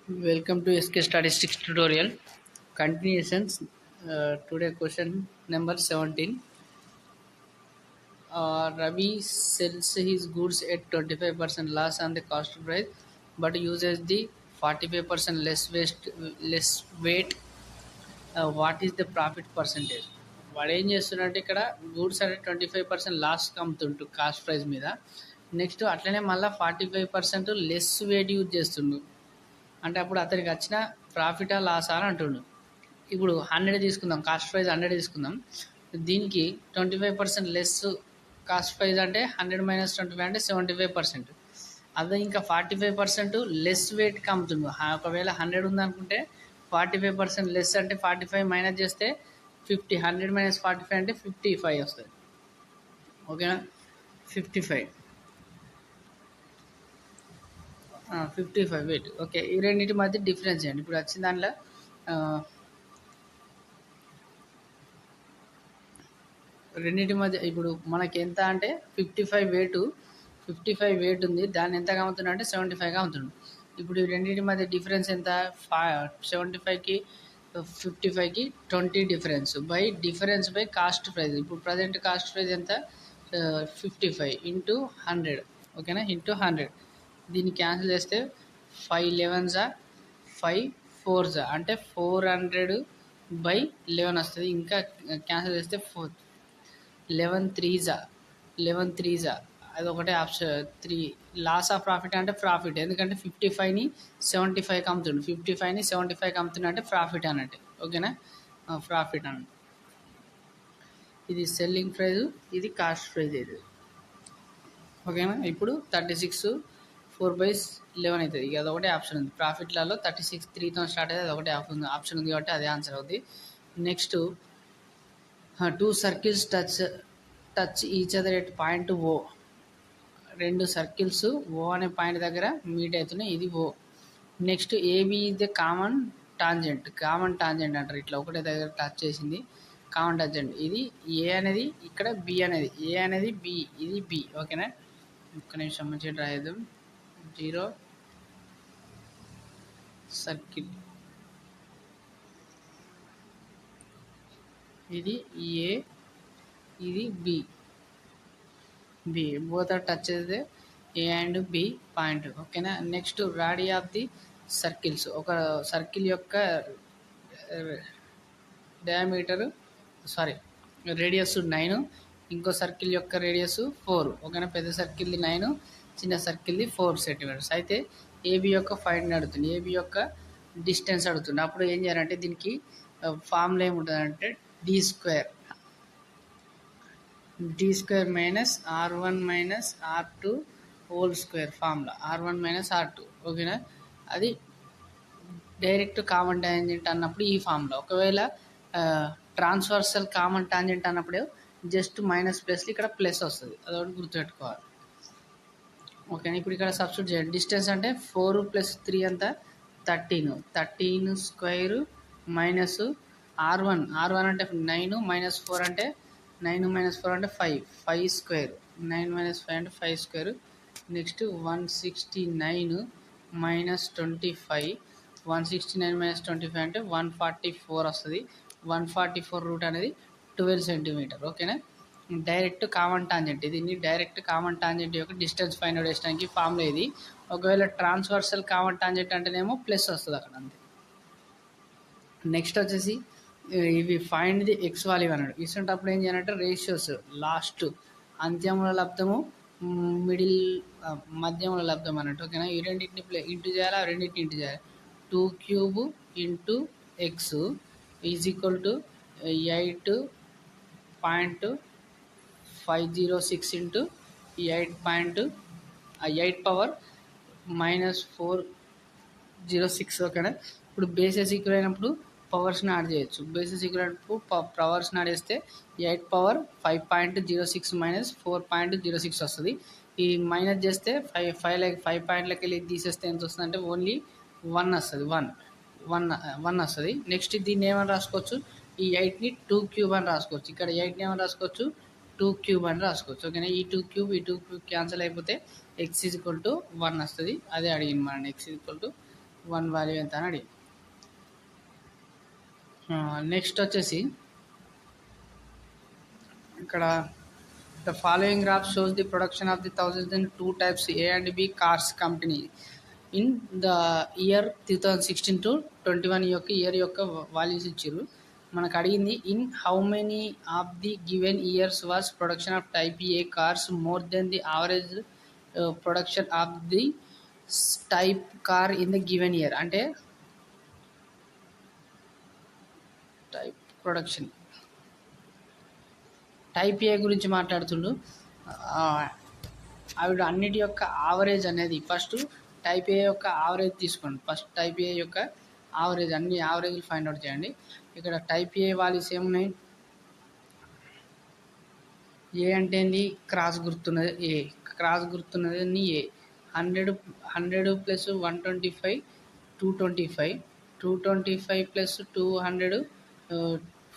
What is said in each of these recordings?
Welcome to SK Statistics tutorial. Continuations. Today question number 17. Ravi sells his goods at 25% loss on the cost price, but uses the 45% less weight. What is the profit percentage? వాడు ఏం చేస్తున్నాడంటే ఇక్కడ goods అంటే 25% loss అమ్ముతుంటు cost price మీద. Next అట్లనే మళ్ళీ 45% less weight use చేస్తుండు. అంటే అప్పుడు అతనికి వచ్చిన ప్రాఫిటా లాసా అని అంటుండు. ఇప్పుడు 100 తీసుకుందాం, కాస్ట్ ప్రైస్ 100 తీసుకుందాం. దీనికి 25% లెస్ కాస్ట్ ప్రైస్ అంటే 100 మైనస్ 25 అంటే 75%. అదే ఇంకా 45% లెస్ వెయిట్కి అమ్ముతుండు. ఒకవేళ 100 ఉందనుకుంటే 45% లెస్ అంటే 45 మైనస్ చేస్తే 50. 100 మైనస్ 45 అంటే 55 వస్తుంది. ఓకేనా, 55 55 వెయిట్. ఓకే, ఈ రెండింటి మధ్య డిఫరెన్స్ అండి. ఇప్పుడు వచ్చిన దాంట్లో రెండింటి మధ్య ఇప్పుడు మనకి ఎంత అంటే 55 వెయిట్ ఉంది, దాన్ని ఎంత అమ్ముతున్నా అంటే 75గా అమ్ముతుండు. ఇప్పుడు ఈ రెండింటి మధ్య డిఫరెన్స్ ఎంత? 75కి 55కి 20 డిఫరెన్స్ బై కాస్ట్ ప్రైస్. ఇప్పుడు ప్రజెంట్ కాస్ట్ ప్రైస్ ఎంత? 55 ఇంటూ 100. ఓకేనా, ఇంటూ 100. దీన్ని క్యాన్సిల్ చేస్తే 5 11 5 4 అంటే 400/11 వస్తుంది. ఇంకా క్యాన్సిల్ చేస్తే 11 3 అది ఒకటే ఆప్షన్. 3 లాస్ ఆఫ్ ప్రాఫిట్ అంటే ప్రాఫిట్, ఎందుకంటే 55ని 75కి అమ్ముతుండు. 55ని 75కి అమ్ముతున్నా అంటే ప్రాఫిట్ అన్నట్టు. ఓకేనా, ప్రాఫిట్ అన్నట్టు. ఇది సెల్లింగ్ ప్రైస్, ఇది కాస్ట్ ప్రైస్ ఇది. ఓకేనా, ఇప్పుడు 36 4/11 అవుతుంది. ఇక అదొకటే ఆప్షన్ ఉంది. ప్రాఫిట్లలో 36 3తో స్టార్ట్ అయితే అదొకటే ఆప్షన్ ఉంది కాబట్టి అదే ఆన్సర్ అవుతుంది. Next, 2 circles touch each other at point O. 2 circles O అనే పాయింట్ దగ్గర మీట్ అవుతున్నాయి, ఇది O. Next, AB is the common tangent అంటారు. ఇట్లా ఒకటే దగ్గర టచ్ చేసింది కామన్ టాంజెంట్. ఇది ఏ అనేది ఇక్కడ, బి అనేది ఏ అనేది బి, ఇది బి. ఓకేనా, ఒక్క నిమిషం మంచిగా ట్రై చేద్దాం. 0 సర్కిల్, ఇది ఏ, ఇది బి. బోత్ ఆర్ టచ్ అయితే ఏ అండ్ బి పాయింట్. ఓకేనా, నెక్స్ట్ రాడీ ఆఫ్ ది సర్కిల్స్. ఒక సర్కిల్ యొక్క డయామీటర్ రేడియస్ 9, ఇంకో సర్కిల్ యొక్క రేడియస్ 4. ఓకేనా, పెద్ద సర్కిల్ది 9, చిన్న సర్కిల్ది 4 సెంటీమీటర్స్. అయితే ఏబి యొక్క ఫైండ్ అడుగుతుంది, ఏబి యొక్క డిస్టెన్స్ అడుగుతుంది. అప్పుడు ఏం చేయాలంటే దీనికి ఫార్ములా ఏముంటుందంటే d square minus R1 minus R2 whole square. Formula R1 minus R2. ఓకేనా, అది డైరెక్ట్ కామన్ టాంజెంట్ అన్నప్పుడు ఈ ఫార్ములా. ఒకవేళ ట్రాన్స్వర్సల్ కామన్ టాంజెంట్ అన్నప్పుడు జస్ట్ మైనస్ ప్లస్ ఇక్కడ ప్లస్ వస్తుంది, అదొకటి గుర్తుపెట్టుకోవాలి. ఓకేనా, ఇప్పుడు ఇక్కడ సబ్స్టిట్యూట్ చేయండి. డిస్టెన్స్ అంటే 4 + 3 అంతా 13 స్క్వేర్ మైనస్ R1 అంటే 9 మైనస్ 4 అంటే 5 స్క్వేర్. 9 మైనస్ 5 అంటే 5 స్క్వేర్. నెక్స్ట్ 169 మైనస్ 25, 169 మైనస్ 25 అంటే 144 వస్తుంది. 144 రూట్ అనేది 12 సెంటీమీటర్. ఓకేనా, డైరెక్ట్ కామన్ టాంజెంట్. దీన్ని డైరెక్ట్ కామన్ టాంజెంట్ యొక్క డిస్టెన్స్ ఫైండ్ అవుట్ చేయడానికి ఫార్ములా ఇది. ఒకవేళ ట్రాన్స్వర్సల్ కామన్ టాంజెంట్ అంటేనేమో ప్లస్ వస్తుంది అక్కడ అంతే. నెక్స్ట్ వచ్చేసి ఇవి ఫైండ్ ది ఎక్స్ వాల్యూ అన్నాడు. ఇస్తున్నప్పుడు ఏం చేయాలంటే రేషియోస్ లాస్ట్ అంత్యముల లబ్ధము, మిడిల్ మధ్యముల లబ్ధం అన్నట్టు. ఓకేనా, ఈ రెండింటిని ఇంటూ చేయాలి, ఆ రెండింటిని ఇంటూ చేయాలి. 2 cube into X is equal to 8.506 into 8 power -406. ఓకేనా, ఇప్పుడు బేసెస్ ఈక్వల్ అయినప్పుడు పవర్స్ని యాడ్ చేయొచ్చు. బేసెస్ ఈక్వల్ అయినప్పుడు పవర్స్ని యాడ్ చేస్తే 8 పవర్ 5.06 మైనస్ 4.06 వస్తుంది. ఈ మైనస్ చేస్తే 5 పాయింట్లకి వెళ్ళి తీసేస్తే ఎంత వస్తుంది అంటే ఓన్లీ 1 వస్తుంది. 1 వస్తుంది. నెక్స్ట్ దీన్ని ఏమని రాసుకోవచ్చు, ఈ 8ని 2 క్యూబ్ అని రాసుకోవచ్చు. ఇక్కడ 8ని ఏమని రాసుకోవచ్చు, 2 క్యూబ్ అని రాసుకోవచ్చు. ఓకేనా, ఈ 2 క్యూబ్ క్యాన్సిల్ అయిపోతే x ఈజ్ ఈక్వల్ టు 1 వస్తుంది. అదే అడిగింది మనం, x is equal to one value ఎంత అని అడిగి. నెక్స్ట్ వచ్చేసి ఇక్కడ the following graph shows the production of the 1002 types A and B cars company in the year 2016 to 21 యొక్క ఇయర్ యొక్క వాల్యూస్ ఇచ్చారు. మనకు అడిగింది in how many of the given years was production of type A cars more than the average production of the type car in the given year. అంటే type production type ఏ గురించి మాట్లాడుతుండు. ఆవిడ అన్నిటి యొక్క యావరేజ్ అనేది ఫస్ట్ టైప్ ఏ యొక్క average తీసుకోండి. First type ఏ యొక్క యావరేజ్ అన్ని యావరేజ్లు ఫైండ్ అవుట్ చేయండి. ఇక్కడ టైప్ ఏ వాల్యూస్ ఏమున్నాయి? ఏ అంటే ఏంది? క్రాస్ గుర్తున్నది ఏ, క్రాస్ గుర్తున్నది ఏ. 100 plus 125 225, 225 plus 200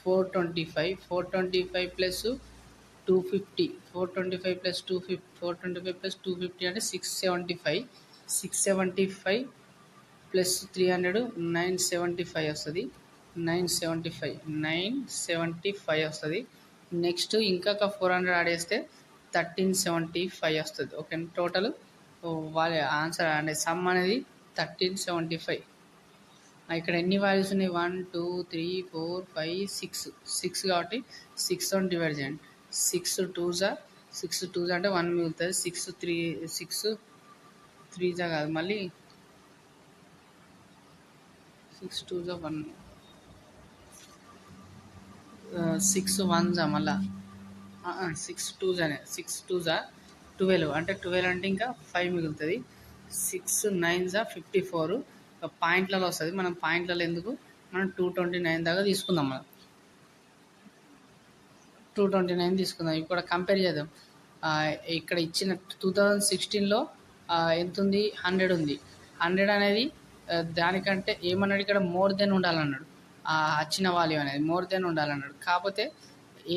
425, 425 plus 250, 425 plus 250, 425 plus 250 అంటే 675, 675 ప్లస్ 300 975 వస్తుంది. 975 వస్తుంది. నెక్స్ట్ ఇంకొక 400 ఆడేస్తే 1375 వస్తుంది. ఓకే, టోటల్ వాళ్ళ ఆన్సర్ అంటే సమ్ అనేది 1375. ఇక్కడ ఎన్ని వాల్యూస్ ఉన్నాయి? 1 2 3 4 5 6 కాబట్టి 6 తో డివైడ్ చేయండి. 6 2 అంటే 1 మిగులుతుంది. 6 3 కాదు, మళ్ళీ 6 2 1, 6 1 మళ్ళా 6 2 12 అంటే 12 అంటే ఇంకా 5 మిగులుతుంది. 6 9 54 పాయింట్లలో వస్తుంది. మనం పాయింట్లలో ఎందుకు, మనం 229 దాకా తీసుకుందాం. మనం 229 తీసుకుందాం. ఇక్కడ కంపేర్ చేద్దాం. ఇక్కడ ఇచ్చిన 2016లో ఎంత ఉంది? 100 ఉంది. 100 అనేది దానికంటే ఏమన్నాడు ఇక్కడ? మోర్ దెన్ ఉండాలన్నాడు. వచ్చిన వాల్యూ అనేది మోర్ దెన్ ఉండాలన్నాడు. కాకపోతే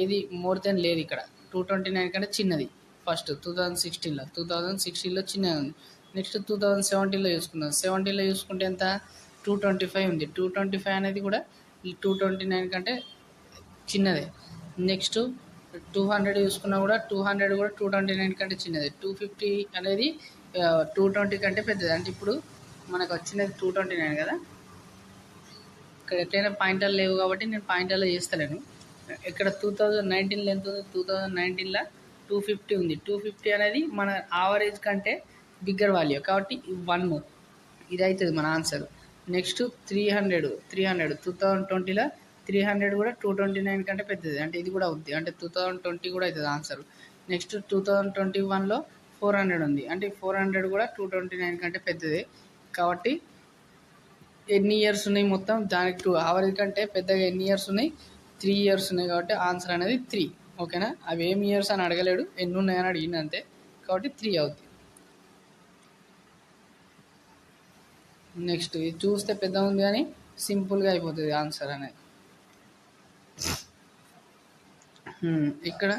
ఏది మోర్ దెన్ లేదు ఇక్కడ. 229 కంటే చిన్నది ఫస్ట్ 2016లో చిన్నది ఉంది. నెక్స్ట్ 2017లో చూసుకుందాం. 17లో చూసుకుంటే ఎంత? 225 ఉంది. 225 అనేది కూడా 229 కంటే చిన్నదే. నెక్స్ట్ 200 చూసుకున్నా కూడా 200 కూడా 229 కంటే చిన్నది. 250 అనేది 220 కంటే పెద్దది. అంటే ఇప్పుడు మనకు వచ్చినది 229 కదా. ఇక్కడ ఎట్లయినా పాయింటర్లు లేవు కాబట్టి నేను పాయింటర్లో చేస్తలేను. ఇక్కడ 2019లో ఎంత ఉంది? 2019లో 250 ఉంది. 250 అనేది మన యావరేజ్ కంటే బిగ్గర్ వాల్యూ కాబట్టి 1 ఇది అవుతుంది మన ఆన్సర్. నెక్స్ట్ 300 2020లో 300 కూడా 229 కంటే పెద్దది. అంటే ఇది కూడా అవుద్ది. అంటే 2020 కూడా అవుతుంది ఆన్సర్. నెక్స్ట్ 2021లో 400 ఉంది. అంటే 400 కూడా 229 కంటే పెద్దది. కాబట్టి ఎన్ని ఇయర్స్ ఉన్నాయి మొత్తం దానికి యావరేజ్ కంటే పెద్దగా ఎన్ని ఇయర్స్ ఉన్నాయి? 3 ఇయర్స్ ఉన్నాయి. కాబట్టి ఆన్సర్ అనేది 3. ఓకేనా? అవి ఏమి ఇయర్స్ అని అడగలేడు, ఎన్ని ఉన్నాయని అడిగింది అంతే. కాబట్టి 3 అవుతుంది. నెక్స్ట్ ఇది చూస్తే పెద్ద ఉంది కానీ సింపుల్గా అయిపోతుంది ఆన్సర్ అనేది. ఇక్కడ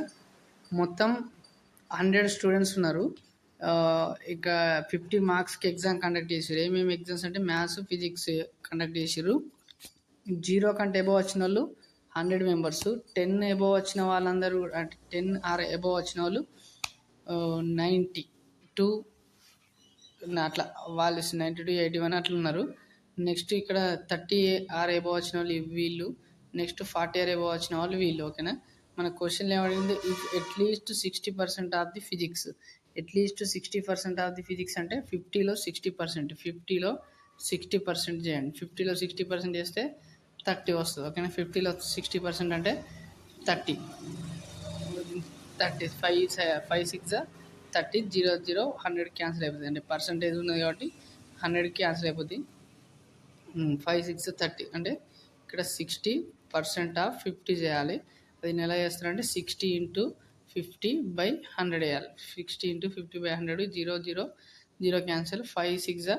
మొత్తం 100 స్టూడెంట్స్ ఉన్నారు. ఇక 50 మార్క్స్కి ఎగ్జామ్ కండక్ట్ చేసారు. ఏమేమి ఎగ్జామ్స్ అంటే మ్యాథ్స్, ఫిజిక్స్ కండక్ట్ చేసారు. 0 కంటే ఎబో వచ్చిన వాళ్ళు 100 మెంబర్స్. 10 ఎబో వచ్చిన వాళ్ళందరూ అంటే 10 ఆర్ ఎబో వచ్చిన వాళ్ళు 92 అట్లా వాళ్ళు 92 81 అట్లా ఉన్నారు. నెక్స్ట్ ఇక్కడ 30 ఆర్ ఎబో వచ్చిన వాళ్ళు వీళ్ళు. నెక్స్ట్ 40 ఆర్ ఎబో వచ్చిన వాళ్ళు వీళ్ళు. ఓకేనా? మన క్వశ్చన్ ఏమడిగింది? If at least 60% of the physics, at least 60% of the physics అంటే 50లో 60%, 50లో 60% చేయండి. 50లో 60% చేస్తే 30 వస్తుంది. ఓకేనా? 50లో 60% అంటే 30 5 6 30 0 0 100 క్యాన్సిల్ అయిపోతుంది. అంటే పర్సంటేజ్ ఉన్నది కాబట్టి 100 క్యాన్సిల్ అయిపోతుంది. 5 6 30 అంటే ఇక్కడ 60% ఆఫ్ 50 చేయాలి. అది ఎలా చేస్తారంటే 60 ఇంటూ 50/100 వేయాలి. 60 ఇంటూ 50/100 0 0 0 క్యాన్సిల్. 5 6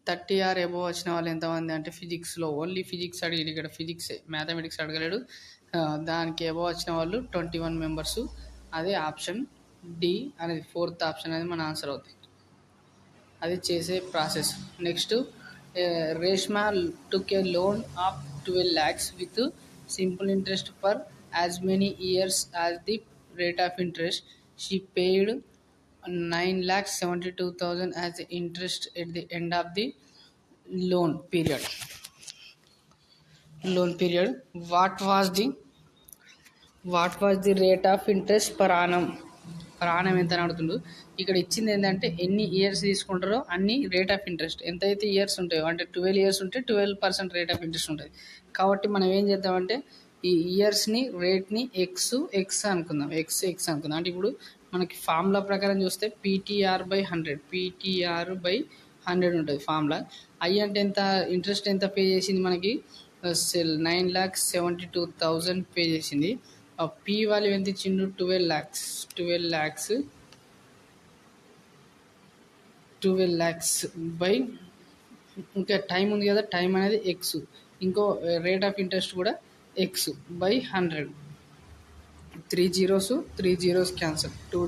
30 ఆర్ ఎబో వచ్చిన వాళ్ళు ఎంతమంది అంటే ఫిజిక్స్లో ఓన్లీ ఫిజిక్స్ అడిగాడు. ఇక్కడ ఫిజిక్సే, మ్యాథమెటిక్స్ అడగలేడు. దానికి ఎబో వచ్చిన వాళ్ళు 21 మెంబర్స్. అదే ఆప్షన్ డి అనేది 4th ఆప్షన్ అనేది మన ఆన్సర్ అవుతుంది. అది చేసే process. Next Reshma took a loan of 12 lakhs with simple interest for as many years as the rate of interest. She paid 9,72,000 as the interest at the end of the loan period. Loan period. What was the rate of interest per annum? Per annum ఎంత అని అడుగుతుండు. ఇక్కడ ఇచ్చింది ఏంటంటే ఎన్ని years తీసుకుంటారో అన్ని rate of interest ఎంతైతే ఇయర్స్ ఉంటాయో, అంటే 12 ఇయర్స్ ఉంటే 12% రేట్ ఆఫ్ ఇంట్రెస్ట్ ఉంటుంది. కాబట్టి మనం ఏం చేద్దామంటే ఈ ఇయర్స్ని రేట్ని ఎక్స్ అనుకుందాం. ఎక్స్ అనుకుందాం. అంటే ఇప్పుడు మనకి ఫార్ములా ప్రకారం చూస్తే PTR/100 ఉంటుంది ఫార్ములా. అంటే ఎంత ఇంట్రెస్ట్ ఎంత పే చేసింది మనకి 9,72,000 పే చేసింది. పీ వాల్యూ ఎంత ఇచ్చిండు 12 lakhs బై ఇంకా టైం ఉంది కదా, టైం అనేది ఎక్స్, ఇంకో రేట్ ఆఫ్ ఇంట్రెస్ట్ కూడా X by 100. 3 zeros cancel, 2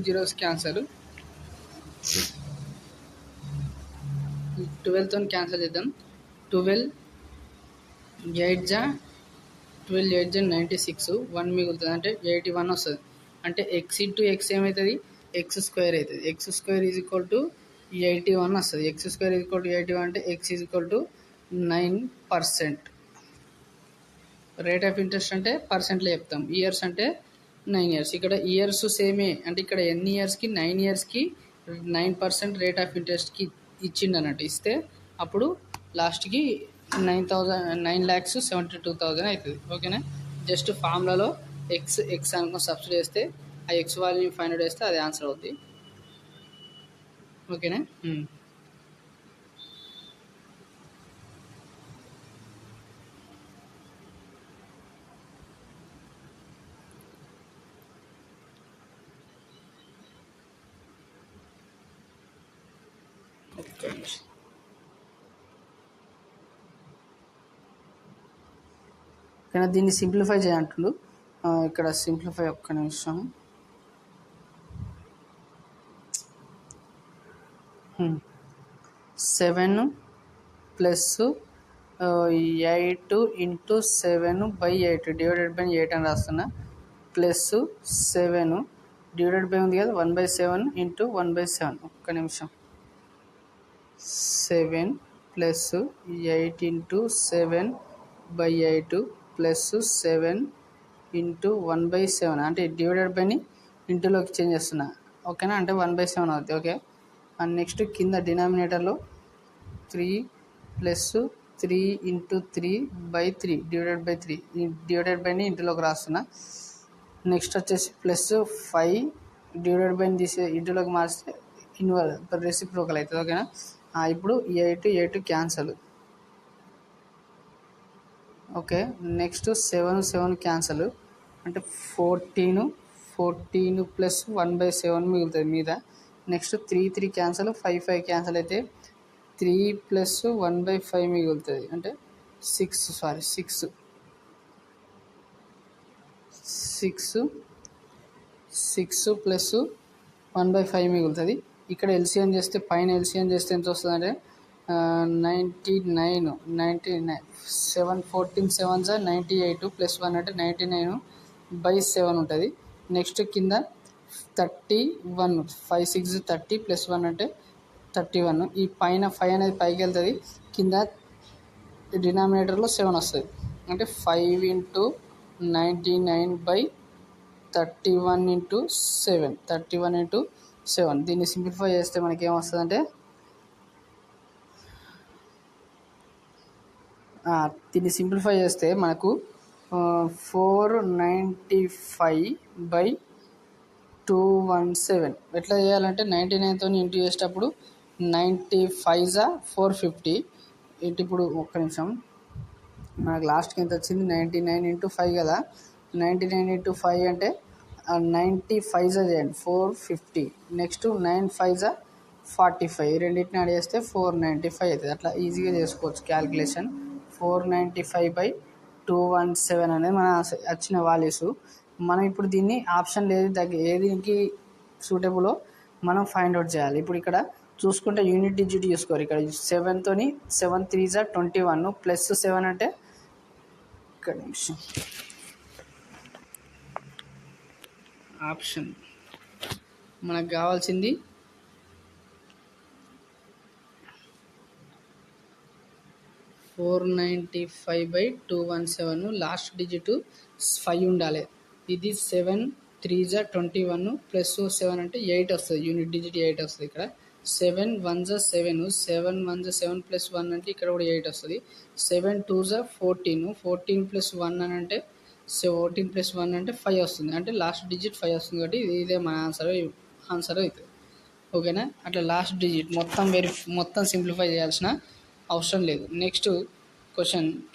zeros cancel, 12తో క్యాన్సల్ చేద్దాం. 12 8 96, 1 మిగులుతుంది అంటే 81 వస్తుంది. అంటే ఎక్స్ ఇంటూ ఎక్స్ ఏమవుతుంది, ఎక్స్ స్క్వేర్ అవుతుంది. X square is equal to 81 వస్తుంది. X square is equal to 81 అంటే X is equal to 9%. Rate of interest అంటే పర్సెంట్లో చెప్తాం, ఇయర్స్ అంటే 9 years. ఇక్కడ ఇయర్స్ సేమే, అంటే ఇక్కడ ఎన్ని ఇయర్స్కి 9 yearsకి 9% రేట్ ఆఫ్ ఇంట్రెస్ట్కి ఇచ్చిండు అన్నట్టు. ఇస్తే అప్పుడు లాస్ట్కి 9,72,000 అవుతుంది. ఓకేనా. జస్ట్ ఫార్ములాలో ఎక్స్ అనుకుని సబ్స్టిట్యూట్ చేస్తే ఆ ఎక్స్ వాల్యూ 500 వేస్తే అది ఆన్సర్ అవుతుంది. ఓకేనా. కానీ దీన్ని సింప్లిఫై చేయంటుండు. ఇక్కడ సింప్లిఫై ఒక్క నిమిషం. 7 ప్లస్ 8 ఇంటూ 7/8 డివైడెడ్ బై 8 అని రాస్తున్నా. ప్లస్ 7 డివైడెడ్ బై ఉంది కదా 1/7 ఇంటూ 1/7. ఒక్క నిమిషం. 7 ప్లస్ 8 ఇంటూ 7/8 ప్లస్ 7 ఇంటూ 1/7 అంటే డివైడెడ్ బైని ఇంటూలోకి చేంజ్ చేస్తున్నా. ఓకేనా. అంటే 1/7 అవుతుంది. ఓకే. అండ్ నెక్స్ట్ కింద డినామినేటర్లో 3 plus 3 into 3/3 divided by 3 divided బైని ఇంటూలోకి రాస్తున్నా. నెక్స్ట్ వచ్చేసి ప్లస్ 5 డివైడెడ్ బైని తీసే ఇంటూలోకి మార్చితే రెసిప్రోకల్ అవుతుంది. ఓకేనా. ఇప్పుడు 8 క్యాన్సల్. ఓకే. నెక్స్ట్ 7 క్యాన్సల్ అంటే 14 ప్లస్ 1/7 మిగులుతుంది మీద. నెక్స్ట్ 3 క్యాన్సల్, 5 క్యాన్సల్ అయితే 3 ప్లస్ 1/5 మిగులుతుంది అంటే 6 ప్లస్ 1/5 మిగులుతుంది. ఇక్కడ ఎల్సిఎం చేస్తే పైన ఎల్సిఎం చేస్తే ఎంత వస్తుంది అంటే 99 7 14 7s 98 ప్లస్ 1 అంటే 99/7 ఉంటుంది. నెక్స్ట్ కింద 31 5 6 30 ప్లస్ 1 అంటే 31. ఈ పైన 5 అనేది పైకి వెళ్తుంది, కింద డినామినేటర్లో 7 వస్తుంది. అంటే 5 ఇంటూ 99/31 ఇంటూ 7 31 ఇంటూ 7. దీన్ని సింప్లిఫై చేస్తే మనకి ఏమొస్తుంది అంటే దీన్ని సింప్లిఫై చేస్తే మనకు 495/217. ఎట్లా చేయాలంటే 99తో ఇంటూ చేసేటప్పుడు 95s 450 ఇంటి. ఇప్పుడు ఒక్క నిమిషం, మనకు లాస్ట్కి ఎంత వచ్చింది 99 ఇంటూ 5 కదా. 99 ఇంటూ 5 అంటే 95s చేయండి 450. Next 9 5s 45. రెండింటిని యాడ్ చేస్తే 495 అవుతుంది. అట్లా ఈజీగా చేసుకోవచ్చు క్యాలిక్యులేషన్. 495/217 అనేది మన వచ్చిన వాల్యూస్. మనం ఇప్పుడు దీన్ని ఆప్షన్ లేదు ఏదికి సూటబులో మనం ఫైండ్ అవుట్ చేయాలి. ఇప్పుడు ఇక్కడ చూసుకుంటే యూనిట్ డిజిట్ చూసుకోరు ఇక్కడ 7తోని 7 3 జా 21 ప్లస్ 7 అంటే ఇక్కడ నిమిషం ఆప్షన్ మనకు కావాల్సింది 495/217 లాస్ట్ డిజిట్ 5 ఉండాలి. ఇది 7 3 జా 21 ప్లస్ 7 అంటే 8 వస్తుంది. యూనిట్ డిజిట్ 8 వస్తుంది. ఇక్కడ 7 1 జా 7 7 1 జా 7 ప్లస్ 1 అంటే ఇక్కడ కూడా 8 వస్తుంది. 7 2 జా 14 14 ప్లస్ 1 అని అంటే 14 ప్లస్ 1 అంటే 5 వస్తుంది. అంటే లాస్ట్ డిజిట్ 5 వస్తుంది కాబట్టి ఇదే మన ఆన్సర్ అవుతుంది. ఓకేనా. అట్లా లాస్ట్ డిజిట్ మొత్తం సింప్లిఫై చేయాల్సిన అవసరం లేదు. Next question